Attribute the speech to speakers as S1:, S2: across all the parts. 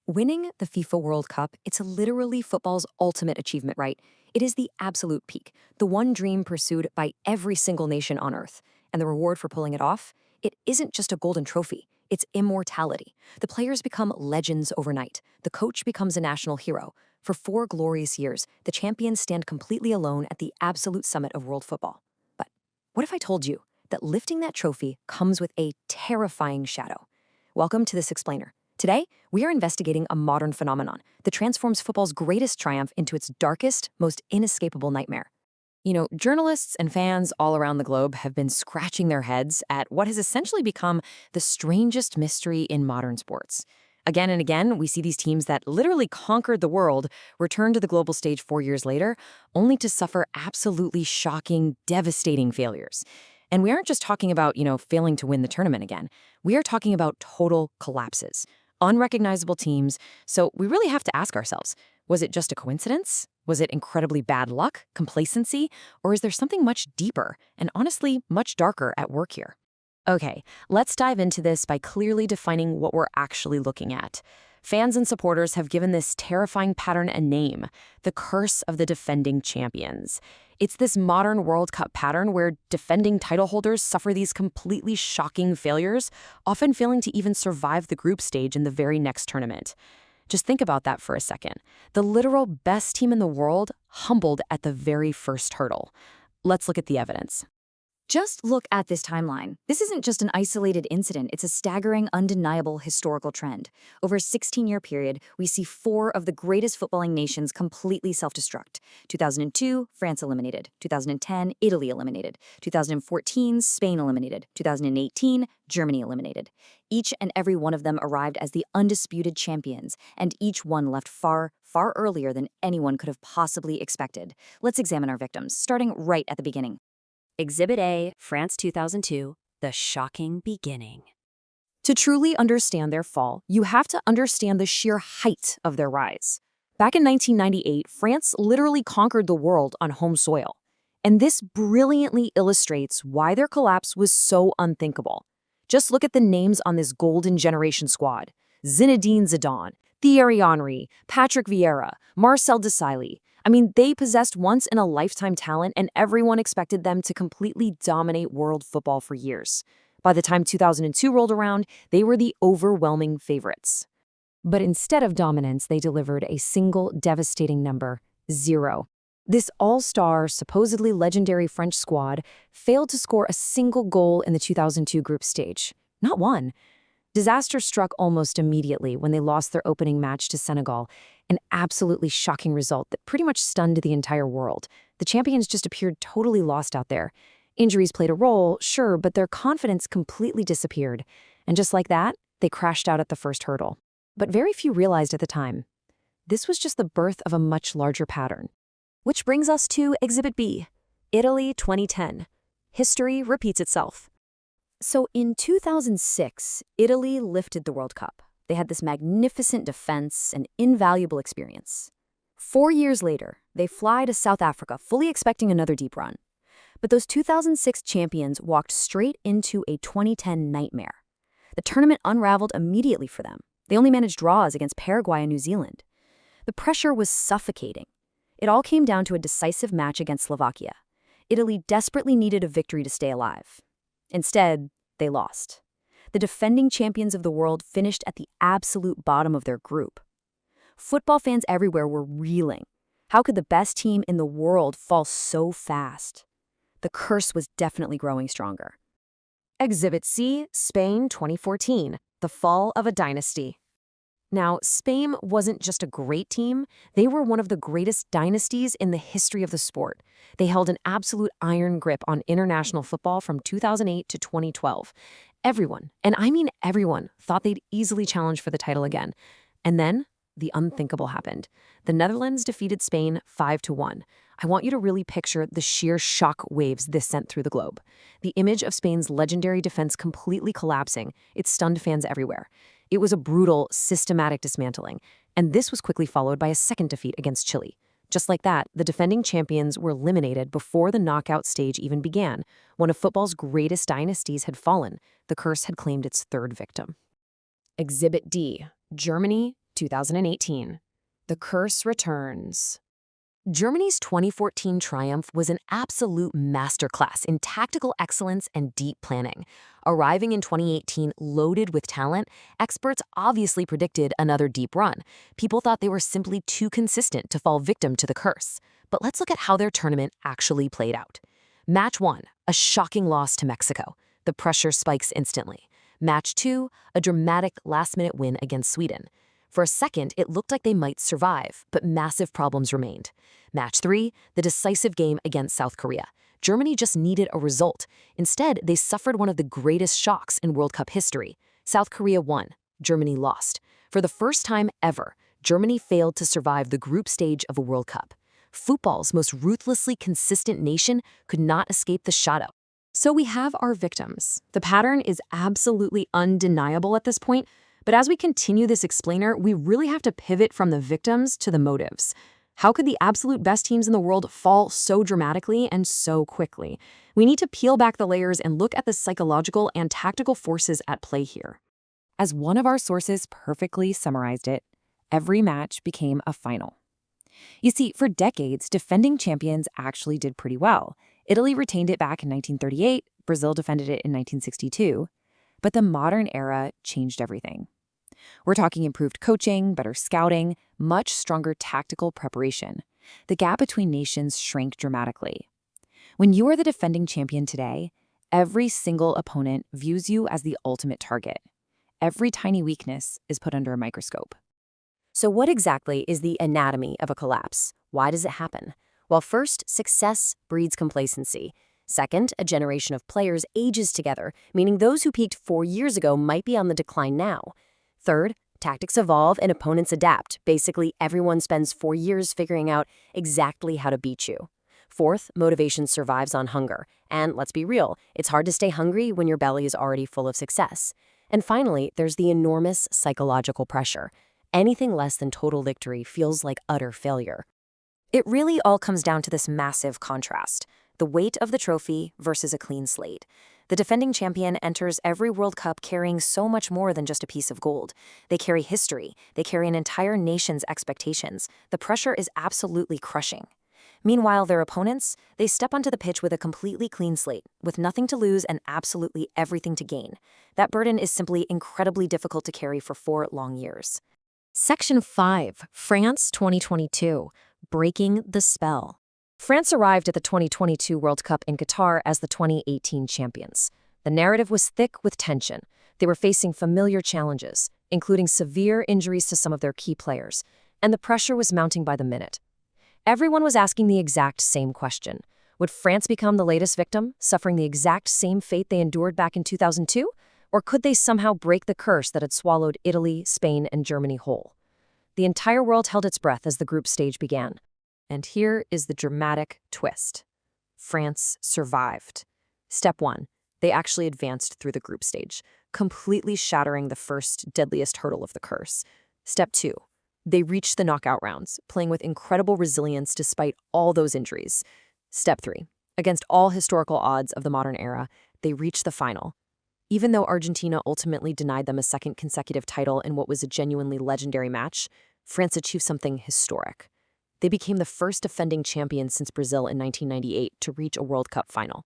S1: Winning the FIFA World Cup, it's literally football's ultimate achievement, right? It is the absolute peak, the one dream pursued by every single nation on earth. And the reward for pulling it off? It isn't just a golden trophy, it's immortality. The players become legends overnight. The coach becomes a national hero. For 4 glorious years, the champions stand completely alone at the absolute summit of world football. But what if I told you that lifting that trophy comes with a terrifying shadow? Welcome to this explainer. Today, we are investigating a modern phenomenon that transforms football's greatest triumph into its darkest, most inescapable nightmare. Journalists and fans all around the globe have been scratching their heads at what has essentially become the strangest mystery in modern sports. Again and again, we see these teams that literally conquered the world return to the global stage 4 years later, only to suffer absolutely shocking, devastating failures. And we aren't just talking about, failing to win the tournament again. We are talking about total collapses. Unrecognizable teams. So we really have to ask ourselves, was it just a coincidence? Was it incredibly bad luck, complacency, or is there something much deeper and honestly much darker at work here? Okay, let's dive into this by clearly defining what we're actually looking at. Fans and supporters have given this terrifying pattern a name, the curse of the defending champions. It's this modern World Cup pattern where defending title holders suffer these completely shocking failures, often failing to even survive the group stage in the very next tournament. Just think about that for a second. The literal best team in the world humbled at the very first hurdle. Let's look at the evidence.
S2: Just look at this timeline. This isn't just an isolated incident, it's a staggering, undeniable historical trend. Over a 16-year period, we see 4 of the greatest footballing nations completely self-destruct. 2002, France eliminated. 2010, Italy eliminated. 2014, Spain eliminated. 2018, Germany eliminated. Each and every one of them arrived as the undisputed champions, and each one left far, far earlier than anyone could have possibly expected. Let's examine our victims, starting right at the beginning.
S3: Exhibit A, France 2002, The Shocking Beginning.
S1: To truly understand their fall, you have to understand the sheer height of their rise. Back in 1998, France literally conquered the world on home soil. And this brilliantly illustrates why their collapse was so unthinkable. Just look at the names on this golden generation squad. Zinedine Zidane, Thierry Henry, Patrick Vieira, Marcel Desailly. They possessed once-in-a-lifetime talent, and everyone expected them to completely dominate world football for years. By the time 2002 rolled around, they were the overwhelming favorites. But instead of dominance, they delivered a single devastating number: 0. This all-star, supposedly legendary French squad failed to score a single goal in the 2002 group stage. Not one. Disaster struck almost immediately when they lost their opening match to Senegal, an absolutely shocking result that pretty much stunned the entire world. The champions just appeared totally lost out there. Injuries played a role, sure, but their confidence completely disappeared. And just like that, they crashed out at the first hurdle. But very few realized at the time. This was just the birth of a much larger pattern.
S3: Which brings us to Exhibit B, Italy 2010. History repeats itself.
S2: So in 2006, Italy lifted the World Cup. They had this magnificent defense, an invaluable experience. 4 years later, they fly to South Africa, fully expecting another deep run. But those 2006 champions walked straight into a 2010 nightmare. The tournament unraveled immediately for them. They only managed draws against Paraguay and New Zealand. The pressure was suffocating. It all came down to a decisive match against Slovakia. Italy desperately needed a victory to stay alive. Instead, they lost. The defending champions of the world finished at the absolute bottom of their group. Football fans everywhere were reeling. How could the best team in the world fall so fast? The curse was definitely growing stronger.
S1: Exhibit C, Spain 2014, The Fall of a Dynasty. Now, Spain wasn't just a great team, they were one of the greatest dynasties in the history of the sport. They held an absolute iron grip on international football from 2008 to 2012. Everyone, and I mean everyone, thought they'd easily challenge for the title again. And then, the unthinkable happened. The Netherlands defeated Spain 5-1. I want you to really picture the sheer shock waves this sent through the globe. The image of Spain's legendary defense completely collapsing, it stunned fans everywhere. It was a brutal, systematic dismantling, and this was quickly followed by a second defeat against Chile. Just like that, the defending champions were eliminated before the knockout stage even began. One of football's greatest dynasties had fallen. The curse had claimed its third victim. Exhibit D, Germany
S3: 2018. The curse returns. Germany's 2014 triumph was an absolute masterclass in tactical excellence and deep planning. Arriving in 2018 loaded with talent, experts obviously predicted another deep run. People thought they were simply too consistent to fall victim to the curse. But let's look at how their tournament actually played out. Match 1, a shocking loss to Mexico. The pressure spikes instantly. Match 2, a dramatic last-minute win against Sweden. For a second, it looked like they might survive, but massive problems remained. Match 3, the decisive game against South Korea. Germany just needed a result. Instead, they suffered one of the greatest shocks in World Cup history. South Korea won. Germany lost. For the first time ever, Germany failed to survive the group stage of a World Cup. Football's most ruthlessly consistent nation could not escape the shadow. So we have our victims. The pattern is absolutely undeniable at this point. But as we continue this explainer, we really have to pivot from the victims to the motives. How could the absolute best teams in the world fall so dramatically and so quickly? We need to peel back the layers and look at the psychological and tactical forces at play here.
S1: As one of our sources perfectly summarized it, every match became a final. You see, for decades, defending champions actually did pretty well. Italy retained it back in 1938, Brazil defended it in 1962. But the modern era changed everything. We're talking improved coaching, better scouting, much stronger tactical preparation. The gap between nations shrank dramatically. When you are the defending champion today, every single opponent views you as the ultimate target. Every tiny weakness is put under a microscope.
S2: So what exactly is the anatomy of a collapse? Why does it happen? Well, first, success breeds complacency. Second, a generation of players ages together, meaning those who peaked 4 years ago might be on the decline now. Third, tactics evolve and opponents adapt. Basically, everyone spends 4 years figuring out exactly how to beat you. Fourth, motivation survives on hunger. And let's be real, it's hard to stay hungry when your belly is already full of success. And finally, there's the enormous psychological pressure. Anything less than total victory feels like utter failure. It really all comes down to this massive contrast. The weight of the trophy versus a clean slate. The defending champion enters every World Cup carrying so much more than just a piece of gold. They carry history. They carry an entire nation's expectations. The pressure is absolutely crushing. Meanwhile, their opponents, they step onto the pitch with a completely clean slate, with nothing to lose and absolutely everything to gain. That burden is simply incredibly difficult to carry for 4 long years.
S3: Section 5, France 2022, Breaking the Spell. France arrived at the 2022 World Cup in Qatar as the 2018 champions. The narrative was thick with tension. They were facing familiar challenges, including severe injuries to some of their key players, and the pressure was mounting by the minute. Everyone was asking the exact same question. Would France become the latest victim, suffering the exact same fate they endured back in 2002? Or could they somehow break the curse that had swallowed Italy, Spain, and Germany whole? The entire world held its breath as the group stage began. And here is the dramatic twist. France survived. Step 1. They actually advanced through the group stage, completely shattering the first, deadliest hurdle of the curse. Step 2. They reached the knockout rounds, playing with incredible resilience despite all those injuries. Step 3. Against all historical odds of the modern era, they reached the final. Even though Argentina ultimately denied them a second consecutive title in what was a genuinely legendary match, France achieved something historic. They became the first defending champion since Brazil in 1998 to reach a World Cup final.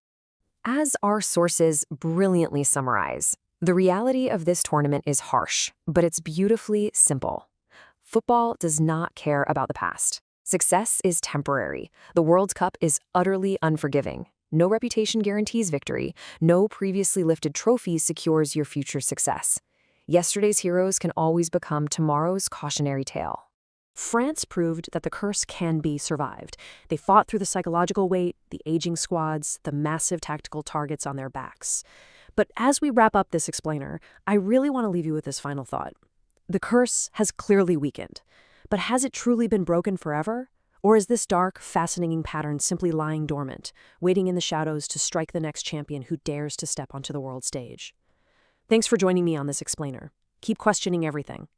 S3: As our sources brilliantly summarize, the reality of this tournament is harsh, but it's beautifully simple. Football does not care about the past. Success is temporary. The World Cup is utterly unforgiving. No reputation guarantees victory. No previously lifted trophy secures your future success. Yesterday's heroes can always become tomorrow's cautionary tale. France proved that the curse can be survived. They fought through the psychological weight, the aging squads, the massive tactical targets on their backs. But as we wrap up this explainer, I really want to leave you with this final thought. The curse has clearly weakened, but has it truly been broken forever? Or is this dark, fascinating pattern simply lying dormant, waiting in the shadows to strike the next champion who dares to step onto the world stage? Thanks for joining me on this explainer. Keep questioning everything.